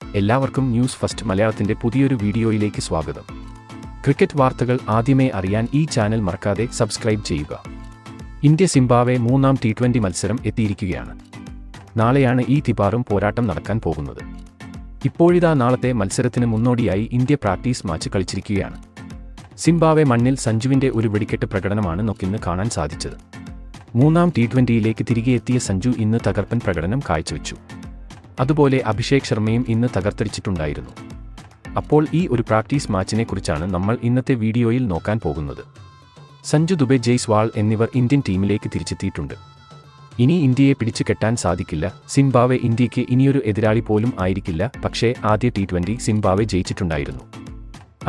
എല്ലാവർക്കും news first മലയാളത്തിന്റെ പുതിയൊരു വീഡിയോയിലേക്ക് സ്വാഗതം. ക്രിക്കറ്റ് വാർത്തകൾ ആദ്യമേ അറിയാൻ ഈ ചാനൽ മറക്കാതെ സബ്സ്ക്രൈബ് ചെയ്യുക. ഇന്ത്യ സിംബാബ്വെ മൂന്നാം T20 മത്സരം എത്തിയിരിക്കുകയാണ്. നാളെയാണ് ഈ തിബാറും പോരാട്ടം നടക്കാൻ പോകുന്നത്. ഇപ്പോഴിതാ നാളത്തെ മത്സരത്തിന് മുന്നോടിയായി ഇന്ത്യ പ്രാക്ടീസ് മാച്ച് കളിച്ചിരിക്കുകയാണ്. സിംബാബ്വെ മണ്ണിൽ സഞ്ജുവിന്റെ ഒരു വെടിക്കെട്ട് പ്രകടനമാണ് നമുക്കിന്ന് കാണാൻ സാധിച്ചത്. മൂന്നാം T20യിലേക്ക് തിരികെ എത്തിയ സഞ്ജു ഇന്ന് തകർപ്പൻ പ്രകടനം കാഴ്ചവെച്ചു. അതുപോലെ അഭിഷേക് ശർമ്മയും ഇന്ന് തകർത്തടിച്ചിട്ടുണ്ടായിരുന്നു. അപ്പോൾ ഈ ഒരു പ്രാക്ടീസ് മാച്ചിനെ കുറിച്ചാണ് നമ്മൾ ഇന്നത്തെ വീഡിയോയിൽ നോക്കാൻ പോകുന്നത്. സഞ്ജു ദുബെ, ജയ്സ്വാൾ എന്നിവർ ഇന്ത്യൻ ടീമിലേക്ക് തിരിച്ചെത്തിയിട്ടുണ്ട്. ഇനി ഇന്ത്യയെ പിടിച്ചു കെട്ടാൻ സാധിക്കില്ല. സിംബാബ്വെ ഇന്ത്യയ്ക്ക് ഇനിയൊരു എതിരാളി പോലും ആയിരിക്കില്ല. പക്ഷേ ആദ്യ T20 സിംബാബ്വെ ജയിച്ചിട്ടുണ്ടായിരുന്നു.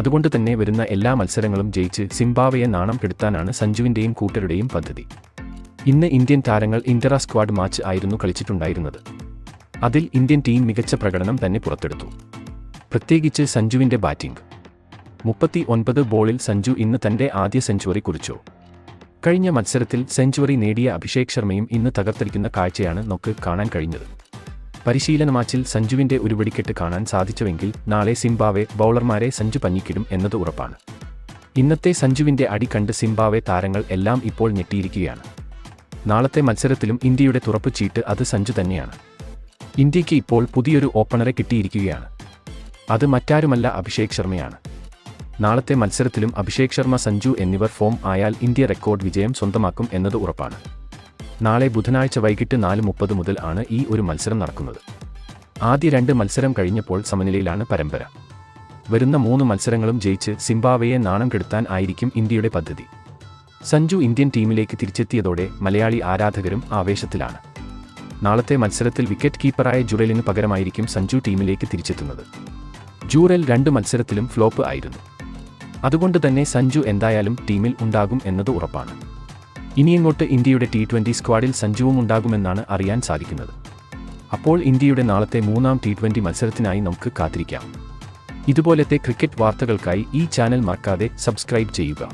അതുകൊണ്ട് തന്നെ വരുന്ന എല്ലാ മത്സരങ്ങളും ജയിച്ച് സിംബാബ്വെയെ നാണം കെടുത്താനാണ് സഞ്ജുവിന്റെയും കൂട്ടരുടെയും പദ്ധതി. ഇന്ന് ഇന്ത്യൻ താരങ്ങൾ ഇന്റർ സ്ക്വാഡ് മാച്ച് ആയിരുന്നു കളിച്ചിട്ടുണ്ടായിരുന്നത്. അതിൽ ഇന്ത്യൻ ടീം മികച്ച പ്രകടനം തന്നെ പുറത്തെടുത്തു. പ്രത്യേകിച്ച് സഞ്ജുവിന്റെ ബാറ്റിംഗ്. 39 ബോളിൽ സഞ്ജു ഇന്ന് തന്റെ ആദ്യ സെഞ്ചുറി കുറിച്ചു. കഴിഞ്ഞ മത്സരത്തിൽ സെഞ്ചുറി നേടിയ അഭിഷേക് ശർമ്മയും ഇന്ന് തകർത്തടിക്കുന്ന കാഴ്ചയാണ് നമുക്ക് കാണാൻ കഴിഞ്ഞത്. പരിശീലന മാച്ചിൽ സഞ്ജുവിന്റെ ഒരു വെടിക്കെട്ട് കാണാൻ സാധിച്ചുവെങ്കിൽ നാളെ സിംബാബ്വെ ബൗളർമാരെ സഞ്ജു പഞ്ഞിക്കിടും എന്നത് ഉറപ്പാണ്. ഇന്നത്തെ സഞ്ജുവിന്റെ അടി കണ്ട് സിംബാബ്വെ താരങ്ങൾ എല്ലാം ഇപ്പോൾ ഞെട്ടിയിരിക്കുകയാണ്. നാളത്തെ മത്സരത്തിലും ഇന്ത്യയുടെ തുറപ്പ് ചീട്ട് അത് സഞ്ജു തന്നെയാണ്. ഇന്ത്യയ്ക്ക് ഇപ്പോൾ പുതിയൊരു ഓപ്പണറെ കിട്ടിയിരിക്കുകയാണ്. അത് മറ്റാരുമല്ല, അഭിഷേക് ശർമ്മയാണ്. നാളത്തെ മത്സരത്തിലും അഭിഷേക് ശർമ്മ, സഞ്ജു എന്നിവർ ഫോം ആയാൽ ഇന്ത്യ റെക്കോർഡ് വിജയം സ്വന്തമാക്കും എന്നത് ഉറപ്പാണ്. നാളെ ബുധനാഴ്ച വൈകിട്ട് 4:30 മുതൽ ആണ് ഈ ഒരു മത്സരം നടക്കുന്നത്. ആദ്യ 2 മത്സരം കഴിഞ്ഞപ്പോൾ സമനിലയിലാണ് പരമ്പര. വരുന്ന 3 മത്സരങ്ങളും ജയിച്ച് സിംബാബ്വെയെ നാണം കെടുത്താൻ ആയിരിക്കും ഇന്ത്യയുടെ പദ്ധതി. സഞ്ജു ഇന്ത്യൻ ടീമിലേക്ക് തിരിച്ചെത്തിയതോടെ മലയാളി ആരാധകരും ആവേശത്തിലാണ്. നാളത്തെ മത്സരത്തിൽ വിക്കറ്റ് കീപ്പറായ ജുറലിന് പകരമായിരിക്കും സഞ്ജു ടീമിലേക്ക് തിരിച്ചെത്തുന്നത്. ജുറൽ 2 മത്സരത്തിലും ഫ്ലോപ്പ് ആയിരുന്നു. അതുകൊണ്ട് തന്നെ സഞ്ജു എന്തായാലും ടീമിൽ ഉണ്ടാകും എന്നത് ഉറപ്പാണ്. ഇനിയങ്ങോട്ട് ഇന്ത്യയുടെ T20 സ്ക്വാഡിൽ സഞ്ജുവും ഉണ്ടാകുമെന്നാണ് അറിയാൻ സാധിക്കുന്നത്. അപ്പോൾ ഇന്ത്യയുടെ നാളത്തെ മൂന്നാം T20 മത്സരത്തിനായി നമുക്ക് കാത്തിരിക്കാം. ഇതുപോലത്തെ ക്രിക്കറ്റ് വാർത്തകൾക്കായി ഈ ചാനൽ മറക്കാതെ സബ്സ്ക്രൈബ് ചെയ്യുക.